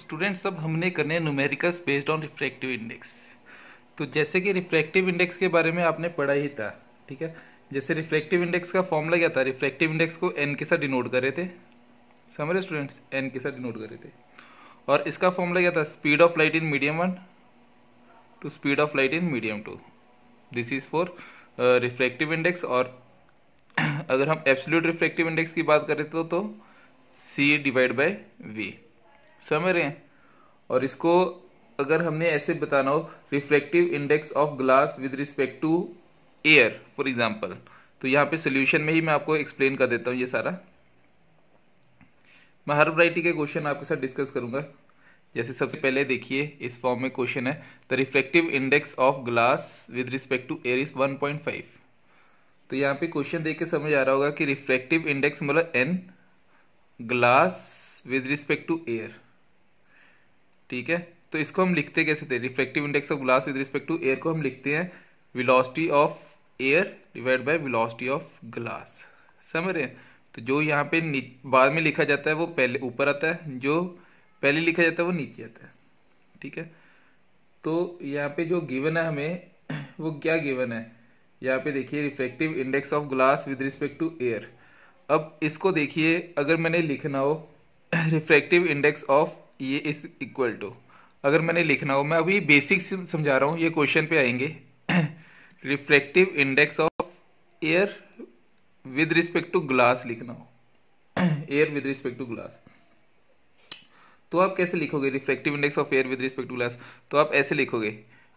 Students अब हमने करने हैं numericals based on refractive index. तो जैसे कि रिफ्रैक्टिव इंडेक्स के बारे में आपने पढ़ा ही था, ठीक है। जैसे रिफ्रैक्टिव इंडेक्स का फॉर्मूला क्या था, रिफ्रैक्टिव इंडेक्स को एन के साथ डिनोट कर रहे थे, समझ रहे स्टूडेंट्स, एन के साथ डिनोट कर रहे थे। और इसका फॉर्मूला क्या था, speed of light in medium 1 to speed of light in medium 2। This is for refractive index. और अगर हम एब्सोल्यूट रिफ्रैक्टिव इंडेक्स की बात करें तो सी डिवाइड बाय वी, समझ रहे हैं। और इसको अगर हमने ऐसे बताना हो, refractive index of glass with respect to air for example, तो यहाँ पे सोल्यूशन में ही मैं आपको एक्सप्लेन कर देता हूँ ये सारा। मैं हर वैरायटी के क्वेश्चन आपके साथ डिस्कस करूंगा। जैसे सबसे पहले देखिए, इस फॉर्म में क्वेश्चन है, the refractive index of glass with respect to air is 1.5। तो यहाँ पे क्वेश्चन देख के समझ आ रहा होगा कि रिफ्रैक्टिव इंडेक्स मतलब N, glass with respect to air, ठीक है। तो इसको हम लिखते कैसे थे, refractive index of glass with respect to air को हम लिखते हैं velocity of air divide by velocity of glass, समझ रहे हैं। तो जो यहाँ पे बाद में लिखा जाता है वो पहले ऊपर आता है, जो पहले लिखा जाता है वो नीचे आता है, ठीक है। तो यहाँ पे जो गिवन है हमें, वो क्या गिवन है, यहाँ पे देखिए refractive index of glass with respect to air. अब इसको देखिए, अगर मैंने लिखना हो रिफ्रैक्टिव इंडेक्स ऑफ ये इज इक्वल टू, अगर मैंने लिखना हो, मैं अभी बेसिक समझा रहा हूँ, ये क्वेश्चन पे आएंगे। Refractive index of air with respect to glass लिखना हो, air with respect to glass, तो आप कैसे लिखोगे refractive index of air with respect to glass. तो आप ऐसे लिखोगे,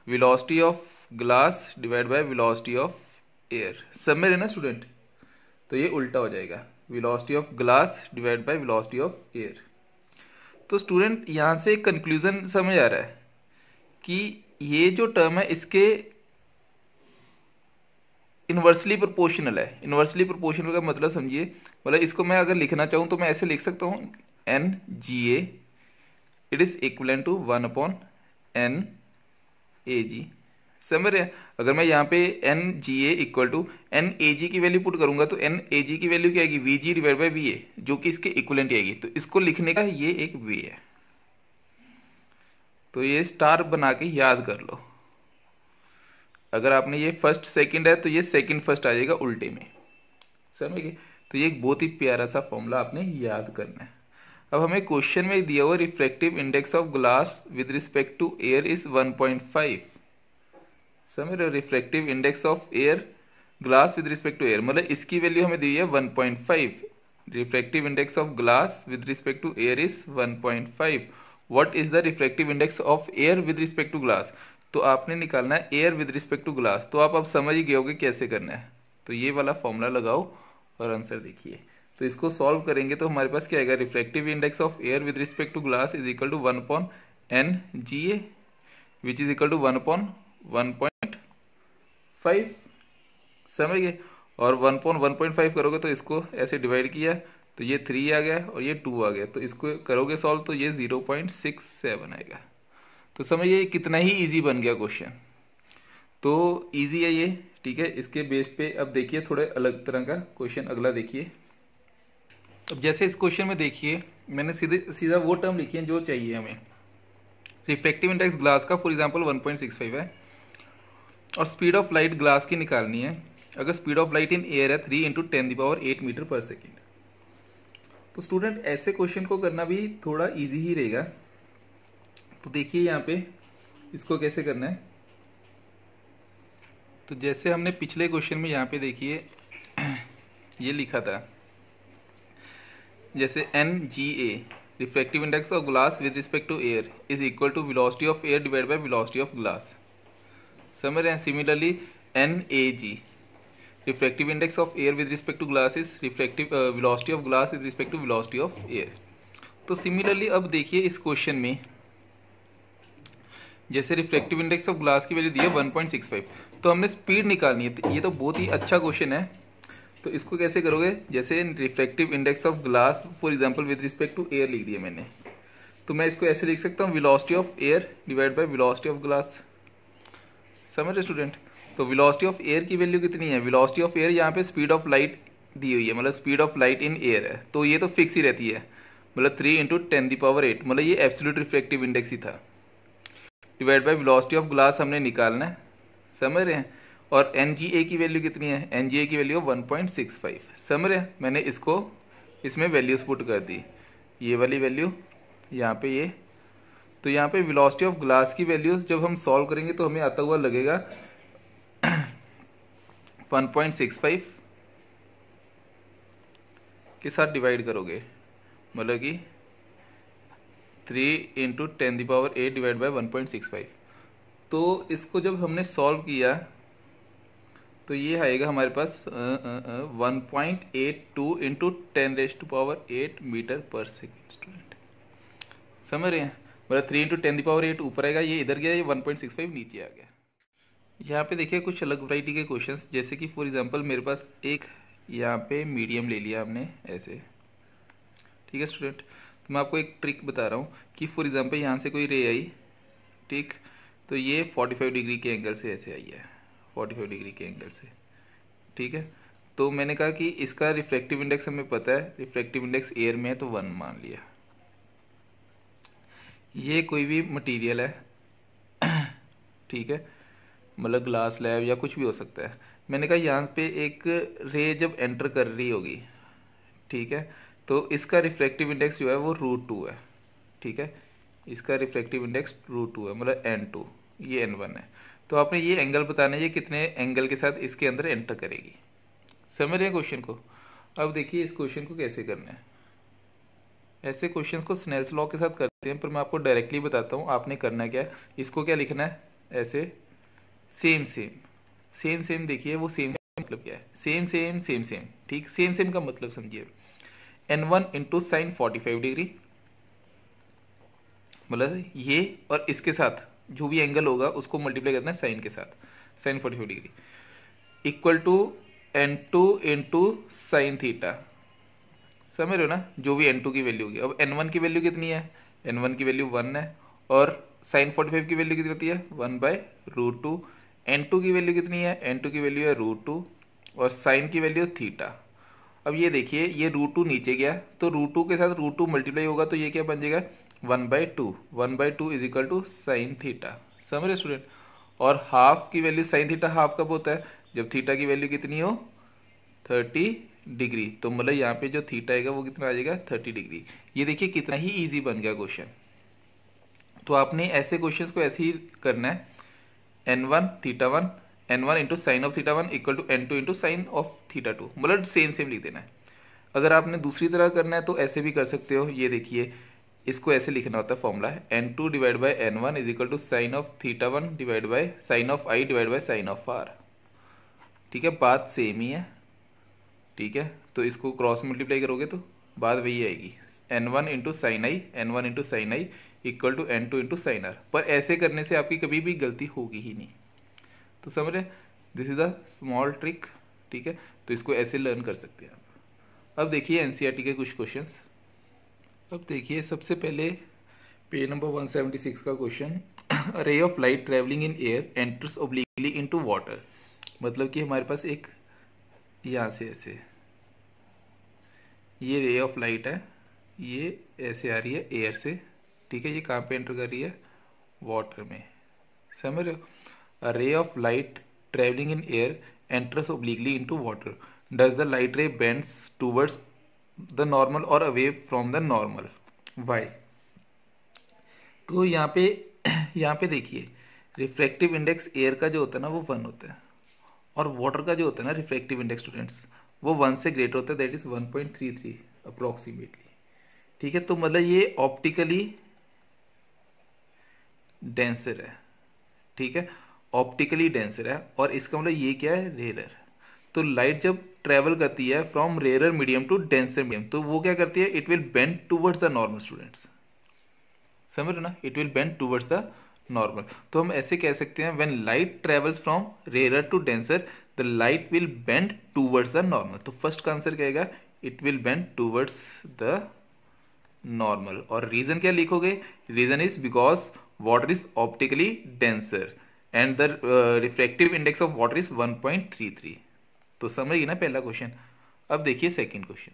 velocity of glass divide by velocity of air, सब में रहना स्टूडेंट। तो ये उल्टा हो जाएगा, velocity of glass divide by velocity of air. तो स्टूडेंट यहाँ से कंक्लूजन समझ आ रहा है कि ये जो टर्म है इसके इन्वर्सली प्रोपोर्शनल है। इन्वर्सली प्रोपोर्शनल का मतलब समझिए, मतलब इसको मैं अगर लिखना चाहूँ तो मैं ऐसे लिख सकता हूँ, N G A it is equal to 1 N A G, समझ रहे हैं। अगर मैं यहाँ पे N G A equal to N A G की वैल्यू पुट करूंगा तो एन ए जी की वैल्यू क्या आएगी, we ji divide by V A, जो कि इसके इक्वलेंट आएगी। तो इसको लिखने का ये एक वे है, तो ये स्टार बना के याद कर लो। अगर आपने ये फर्स्ट सेकंड है तो ये सेकंड फर्स्ट आ जाएगा उल्टे में, समझ गए। तो ये एक बहुत ही प्यारा सा फॉर्मूला आपने याद करना है। अब हमें क्वेश्चन में दिया हुआ refractive index of glass with respect to air is 1.5, समझ रहे हो। Refractive index of air glass with respect to air, मतलब इसकी वैल्यू हमें दी है 1.5। Refractive index of glass with respect to air is 1.5। What is the refractive index of air with respect to glass. तो आपने निकालना है air with respect to glass. तो आप अब समझ ही गए होगे कैसे करना है। तो ये वाला फॉर्मूला लगाओ और आंसर देखिए। तो इसको सॉल्व करेंगे तो हमारे पास क्या आएगा, refractive index of air with respect to glass is equal to 1/n G A which is equal to 1/1.5, समझ गए। और 1/1.5 करोगे तो इसको ऐसे डिवाइड किया तो ये 3 आ गया और ये 2 आ गया, तो इसको करोगे सॉल्व तो ये 0.67 आएगा। तो समझिए कितना ही इजी बन गया क्वेश्चन। तो इजी है ये, ठीक है। इसके बेस पे अब देखिए थोड़े अलग तरह का क्वेश्चन अगला देखिए। अब जैसे इस क्वेश्चन में देखिए, मैंने सीधा वो टर्म लिखी है जो चाहिए हमें। रिफ्रैक्टिव इंडेक्स ग्लास का फॉर एग्जांपल 1.65 है और स्पीड ऑफ लाइट ग्लास की निकालनी है। अगर speed of light in air है 3 × 10⁸ मीटर पर सेकेंड। तो स्टूडेंट ऐसे क्वेश्चन को करना भी थोड़ा इजी ही रहेगा। तो देखिए यहाँ पे इसको कैसे करना है। तो जैसे हमने पिछले क्वेश्चन में यहाँ पे देखिए ये लिखा था, जैसे N G A refractive index of glass with respect to air is equal to velocity of air divide by velocity of glass, समझ रहे हैं। Similarly N A G refractive index of air with respect to glass is refractive velocity of glass with respect to velocity of air. तो similarly अब देखिए इस question में जैसे refractive index of glass की वैल्यू दी है 1.65, तो हमने स्पीड निकालनी है। तो ये तो बहुत ही अच्छा क्वेश्चन है। तो इसको कैसे करोगे, जैसे refractive index of glass for example with respect to air लिख दिया मैंने, तो मैं इसको ऐसे लिख सकता हूँ, velocity of air divide by velocity of glass, समझ रहे स्टूडेंट। तो वेलोसिटी ऑफ एयर की वैल्यू कितनी है, वेलोसिटी ऑफ एयर यहाँ पे स्पीड ऑफ लाइट दी हुई है, मतलब speed of light in air है, तो ये तो फिक्स ही रहती है। मतलब 3 इंटू 10⁸, मतलब ये एब्सोल्यूट रिफ्रैक्टिव इंडेक्स ही था, divide by velocity of glass हमने निकालना है, समझ रहे हैं। और NGA की वैल्यू कितनी है, NGA की वैल्यू 1.65, समझ रहे हैं। मैंने इसको इसमें वैल्यूज पुट कर दी, ये वाली वैल्यू यहाँ पे ये, तो यहाँ पे वेलोसिटी ऑफ ग्लास की वैल्यूज जब हम सॉल्व करेंगे तो हमें आता हुआ लगेगा 1.65 के साथ डिवाइड करोगे, मतलब कि 3 इंटू 10⁸ डिवाइड बाई 1.65। तो इसको जब हमने सॉल्व किया तो ये आएगा हमारे पास 1.82 इंटू 10⁸ मीटर पर सेकेंड। स्टूडेंट समझ रहे हैं, मतलब 3 इंटू 10⁸ ऊपर आएगा, ये इधर गया, ये 1.65 नीचे आ गया। यहाँ पे देखिए कुछ अलग वैरायटी के क्वेश्चंस, जैसे कि फॉर एग्जांपल मेरे पास एक यहाँ पे मीडियम ले लिया हमने ऐसे, ठीक है स्टूडेंट। तो मैं आपको एक ट्रिक बता रहा हूँ कि फॉर एग्जांपल यहाँ से कोई रे आई, ठीक, तो ये 45 डिग्री के एंगल से ऐसे आई है, 45 डिग्री के एंगल से, ठीक है। तो मैंने कहा कि इसका रिफ्रैक्टिव इंडेक्स हमें पता है, रिफ्रैक्टिव इंडेक्स एयर में है तो 1 मान लिया। ये कोई भी मटेरियल है, ठीक है, मतलब ग्लास स्लैब या कुछ भी हो सकता है। मैंने कहा यहाँ पे एक रे जब एंटर कर रही होगी, ठीक है, तो इसका रिफ्रैक्टिव इंडेक्स जो है वो √2 है, ठीक है, इसका रिफ्रैक्टिव इंडेक्स √2 है, मतलब N2, ये N1 है। तो आपने ये एंगल बताना है, ये कितने एंगल के साथ इसके अंदर एंटर करेगी, समझ रहे हैं क्वेश्चन को। अब देखिए इस क्वेश्चन को कैसे करना है। ऐसे क्वेश्चंस को स्नेल्स लॉ के साथ करते हैं, पर मैं आपको डायरेक्टली बताता हूँ आपने करना क्या है। इसको क्या लिखना है, ऐसे सेम सेम सेम सेम, देखिए वो सेम मतलब क्या है, सेम सेम सेम सेम, ठीक। सेम सेम का मतलब समझिए, N1 इंटू साइन 45 डिग्री, मतलब ये और इसके साथ जो भी एंगल होगा उसको मल्टीप्लाई करना है साइन के साथ, sine 45 degree, equal to N2 into sine theta, समझ रहे हो ना, जो भी N2 की वैल्यू होगी। अब N1 की वैल्यू कितनी है, N1 की वैल्यू 1 है, और साइन 45 की वैल्यू कितनी होती है, 1/√2। N2 की वैल्यू कितनी है, N2 की वैल्यू है √2, और साइन की वैल्यू थीटा। अब ये देखिए ये √2 नीचे गया, तो √2 के साथ √2 मल्टीप्लाई होगा, तो ये क्या बन जाएगा 1/2, 1/2 is equal to sine theta, समझ रहे स्टूडेंट। और हाफ की वैल्यू साइन थीटा हाफ कब होता है, जब थीटा की वैल्यू कितनी हो 30 डिग्री, तो मतलब यहाँ पे जो थीटा आएगा वो कितना आ जाएगा 30 डिग्री। ये देखिए कितना ही इजी बन गया क्वेश्चन। तो आपने ऐसे क्वेश्चंस को ऐसे ही करना है, N1 θ1, N1 into sine of θ1 equal to N2 into sine of θ2, मतलब सेम सेम लिख देना है। अगर आपने दूसरी तरह करना है तो ऐसे भी कर सकते हो, ये देखिए इसको ऐसे लिखना होता है, फॉर्मूला है N2 divide by N1 is equal to sine of θ1 divide by sine of I divide by sine of R, ठीक है, बात सेम ही है, ठीक है। तो इसको क्रॉस मल्टीप्लाई करोगे तो बात वही आएगी, N1 into sine I, N1 into sine I equal to N2 into sine R. पर ऐसे करने से आपकी कभी भी गलती होगी ही नहीं, तो समझ रहे, this is a small trick, ठीक है। तो इसको ऐसे लर्न कर सकते हैं आप। अब देखिए एनसीईआरटी के कुछ क्वेश्चंस। अब देखिए सबसे पहले पेज नंबर 176 का question, a ray of light travelling in air enters obliquely into water, मतलब कि हमारे पास एक यहाँ से ऐसे ये रे ऑफ लाइट है, ये ऐसे आ रही है एयर से, ठीक है, ये कहाँ पे एंटर कर रही है, वाटर में, समझ रहे हो। A ray of light travelling in air enters obliquely into water, does the light ray bends towards the normal और away from the normal, why. तो यहाँ पे देखिए रिफ्रैक्टिव इंडेक्स एयर का जो होता है ना वो 1 होता है, और वाटर का जो होता है ना रिफ्रैक्टिव इंडेक्स स्टूडेंट्स वो 1 से ग्रेटर होता है, दैट इज 1.33 अप्रोक्सीमेटली, ठीक है। तो मतलब ये ऑप्टिकली डेंसर है, ठीक है, ऑप्टिकली डेंसर है, और इसका मतलब ये क्या है, रेयर। तो लाइट जब ट्रेवल करती है from rare medium to denser medium, तो वो क्या करती है, it will bend towards the normal, students समझ रहे ना, it will bend towards the normal. तो हम ऐसे कह सकते हैं when light travels from rare to denser the light will bend towards the normal. तो फर्स्ट का आंसर क्या आएगा, it will bend towards the normal. और रीजन क्या लिखोगे, reason is because water is optically denser and the refractive index of water is 1.33। तो समझिए ना पहला क्वेश्चन। अब देखिए सेकंड क्वेश्चन।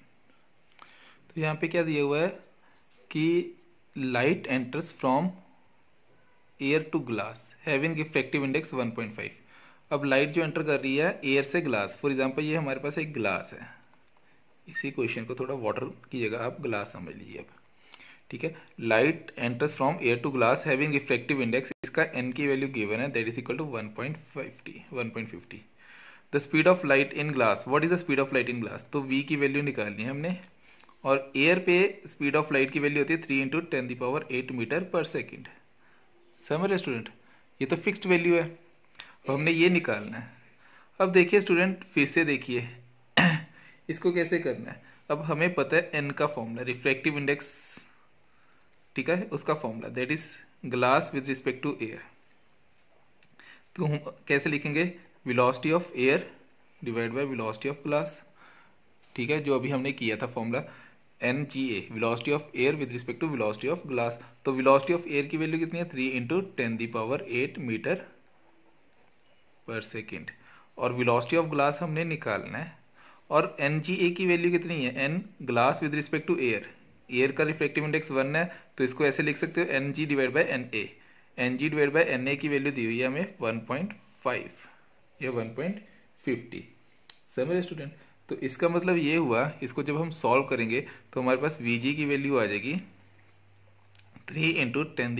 तो यहाँ पे क्या दिया हुआ है, कि light enters from air to glass having refractive index 1.5। अब लाइट जो एंटर कर रही है एयर से ग्लास, फॉर एग्जांपल ये हमारे पास एक ग्लास है, इसी क्वेश्चन को थोड़ा वाटर की जगह आप ग्लास समझ लीजिए अब, ठीक है। Light enters from air to glass having refractive index, इसका n की वैल्यू गिवन है, that is equal to 1.50। The speed of light in glass, what is the speed of light in glass, तो v की value निकालनी है हमने, और air पे स्पीड ऑफ लाइट की वैल्यू होती है 3 × 10⁸ मीटर पर सेकेंड। समझ रहे स्टूडेंट, ये तो फिक्स्ड वैल्यू है, तो हमने ये निकालना है। अब देखिए स्टूडेंट, फिर से देखिए इसको कैसे करना है। अब हमें पता है n का फॉर्मूला, रिफ्रैक्टिव इंडेक्स, ठीक है, उसका formula that is glass with respect to air. तो हम कैसे लिखेंगे, velocity of air divide by velocity of glass, ठीक है, जो अभी हमने किया था formula NGA, velocity of air with respect to velocity of glass. तो वेलोसिटी ऑफ एयर की वैल्यू कितनी है, 3 × 10⁸ मीटर पर सेकेंड, और वेलोसिटी ऑफ ग्लास हमने निकालना है। और NGA की वैल्यू कितनी है, n glass with respect to air, air का रिफ्रैक्टिव इंडेक्स 1 है, तो इसको ऐसे लिख सकते हो NG divide by NA। NG divide by NA की वैल्यू दी हुई है हमें 1.5 या 1.50। समझे स्टूडेंट, तो इसका मतलब ये हुआ, इसको जब हम सॉल्व करेंगे तो हमारे पास VG की वैल्यू आ जाएगी 3 × 10⁸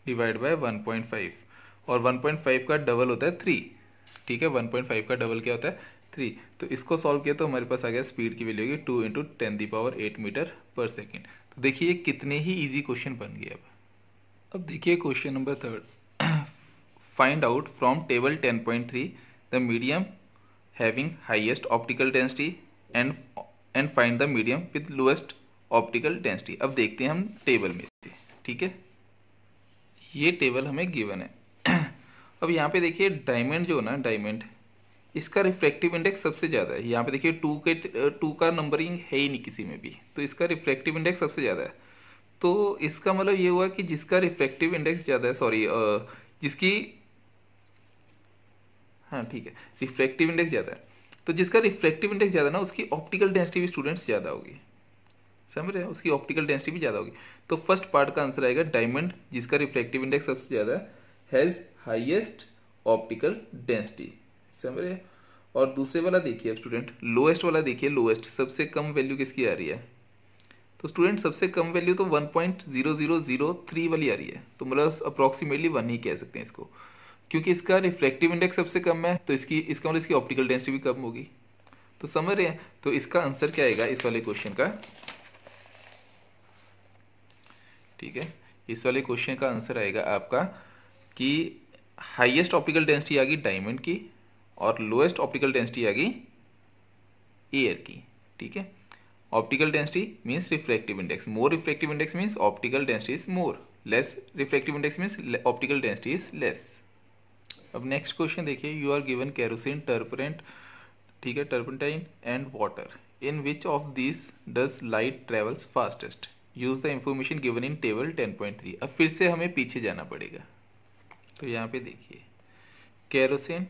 डिवाइड बाय 1.5, और 1.5 का डबल होता है 3, ठीक है, 1.5 का डबल क्या होता है 3। तो इसको सॉल्व किया तो हमारे पास आ गया स्पीड की वैल्यू होगी 2 × 10⁸ मीटर पर सेकेंड। तो देखिए कितने ही इजी क्वेश्चन बन गए। अब देखिए question number 3, find out from table 10.3 the medium having highest optical density and find the medium with lowest optical density. अब देखते हैं हम टेबल में से, ठीक है, ये टेबल हमें गिवन है। अब यहाँ पे देखिए डायमंड जो ना, डायमंड, इसका रिफ्रैक्टिव इंडेक्स सबसे ज़्यादा है। यहाँ पे देखिए 2 का नंबरिंग है ही नहीं किसी में भी, तो इसका रिफ्रैक्टिव इंडेक्स सबसे ज़्यादा है। तो इसका मतलब ये हुआ कि जिसका रिफ्रैक्टिव इंडेक्स ज़्यादा है, सॉरी जिसकी, हाँ ठीक है, रिफ्रैक्टिव इंडेक्स ज़्यादा है, तो जिसका रिफ्रैक्टिव इंडेक्स ज़्यादा ना उसकी ऑप्टिकल डेंसिटी भी स्टूडेंट्स ज़्यादा होगी। समझ रहे हैं, उसकी ऑप्टिकल डेंसिटी भी ज़्यादा होगी। तो फर्स्ट पार्ट का आंसर आएगा डायमंड, जिसका रिफ्रैक्टिव इंडेक्स सबसे ज़्यादा है, हैज़ हाईएस्ट ऑप्टिकल डेंसिटी। समझ रहे हैं। और दूसरे वाला देखिए अब स्टूडेंट, लोएस्ट वाला देखिए, लोएस्ट सबसे कम वैल्यू किसकी आ रही है, तो स्टूडेंट सबसे कम वैल्यू तो 1.0003 वाली आ रही है, तो मतलब अप्रॉक्सीमेटली 1 ही कह सकते हैं इसको, क्योंकि इसका रिफ्रैक्टिव इंडेक्स सबसे कम है, तो इसका मतलब इसकी ऑप्टिकल डेंसिटी भी कम होगी। तो समझ रहे हैं, तो इसका आंसर क्या आएगा इस वाले क्वेश्चन का, ठीक है, इस वाले क्वेश्चन का आंसर आएगा आपका कि हाईएस्ट ऑप्टिकल डेंसिटी आ गई डायमंड की और लोएस्ट ऑप्टिकल डेंसिटी आ गई एयर की, ठीक है। Optical density means refractive index, more refractive index means optical density is more, less refractive index means optical density is less. अब नेक्स्ट क्वेश्चन देखिए, you are given kerosene, टर्परेंट, ठीक है, turpentine and water, in which of this does light travels fastest, use the information given in table 10.3। अब फिर से हमें पीछे जाना पड़ेगा, तो यहाँ पे देखिए केरोसिन,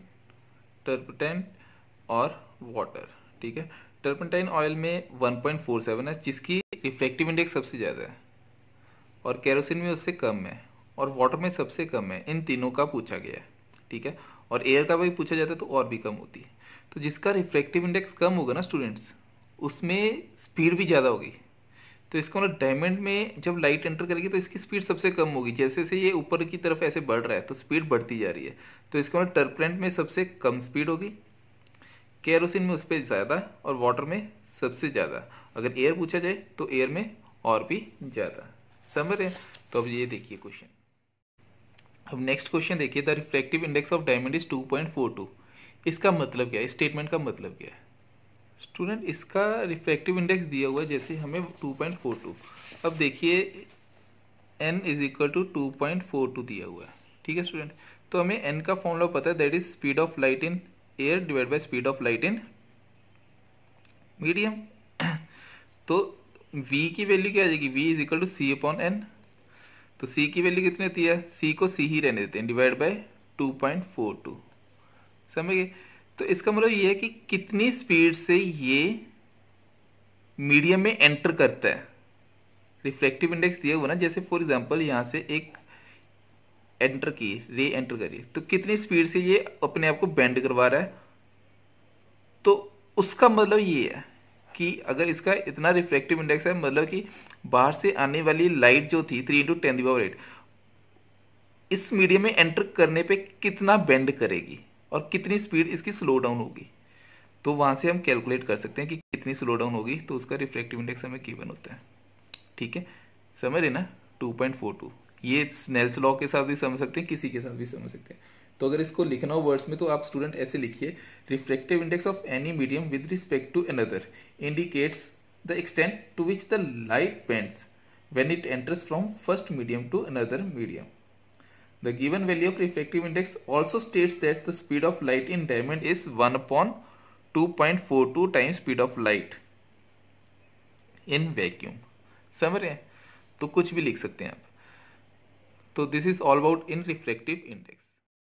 टर्पेंटाइन और वाटर, ठीक है। टर्पेंटाइन ऑयल में 1.47 है, जिसकी रिफ्रैक्टिव इंडेक्स सबसे ज़्यादा है, और केरोसिन में उससे कम है, और वाटर में सबसे कम है। इन तीनों का पूछा गया है, ठीक है, और एयर का भी पूछा जाता है तो और भी कम होती है। तो जिसका रिफ्रैक्टिव इंडेक्स कम होगा ना स्टूडेंट्स, उसमें स्पीड भी ज़्यादा होगी। तो इसका मतलब डायमंड में जब लाइट एंटर करेगी तो इसकी स्पीड सबसे कम होगी, जैसे जैसे ये ऊपर की तरफ ऐसे बढ़ रहा है तो स्पीड बढ़ती जा रही है। तो इसका मतलब टर्पेंट में सबसे कम स्पीड होगी, केरोसिन में उस पर ज़्यादा, और वाटर में सबसे ज़्यादा। अगर एयर पूछा जाए तो एयर में और भी ज़्यादा। समझ रहे हैं। तो अब ये देखिए क्वेश्चन, अब नेक्स्ट क्वेश्चन देखिए, the refractive index of diamond is 2.42। इसका मतलब क्या है, स्टेटमेंट का मतलब क्या है स्टूडेंट, इसका रिफ्रैक्टिव इंडेक्स दिया हुआ है जैसे हमें 2.42। अब देखिए n इज इक्वल टू 2.42 दिया हुआ है, ठीक है स्टूडेंट। तो हमें n का फॉर्मूला पता है, that is speed of light in air divide by speed of light in medium. तो v की वैल्यू क्या आ जाएगी, v is equal to c/n। तो c की वैल्यू कितनी होती है, c को c ही रहने देते हैं, डिवाइड बाय 2.42। समझ गए। तो इसका मतलब ये है कि कितनी स्पीड से ये मीडियम में एंटर करता है रिफ्रैक्टिव इंडेक्स दिया हुआ ना, जैसे फॉर एग्जांपल यहाँ से एक एंटर की रे एंटर करिए, तो कितनी स्पीड से ये अपने आप को बेंड करवा रहा है, तो उसका मतलब ये है कि अगर इसका इतना रिफ्रैक्टिव इंडेक्स है, मतलब कि बाहर से आने वाली लाइट जो थी 3 × 10⁸ इस मीडियम में एंटर करने पे कितना बेंड करेगी और कितनी स्पीड इसकी स्लो डाउन होगी, तो वहां से हम कैलकुलेट कर सकते हैं कि कितनी स्लो डाउन होगी, तो उसका रिफ्रैक्टिव इंडेक्स हमें गिवन होता है। ठीक है, समझ रहे ना, 2.42। ये स्नेल्स लॉ के साथ भी समझ सकते हैं, किसी के साथ भी समझ सकते हैं। तो अगर इसको लिखना हो वर्ड्स में तो आप स्टूडेंट ऐसे लिखिए, refractive index of any medium with respect to another indicates the extent to which the light bends when it enters from first medium to another medium. The given value of refractive index also states that the speed of light in diamond is 1/2.42 times speed of light in vacuum। समझ रहे हैं, तो कुछ भी लिख सकते हैं आप। तो this is all about in refractive index.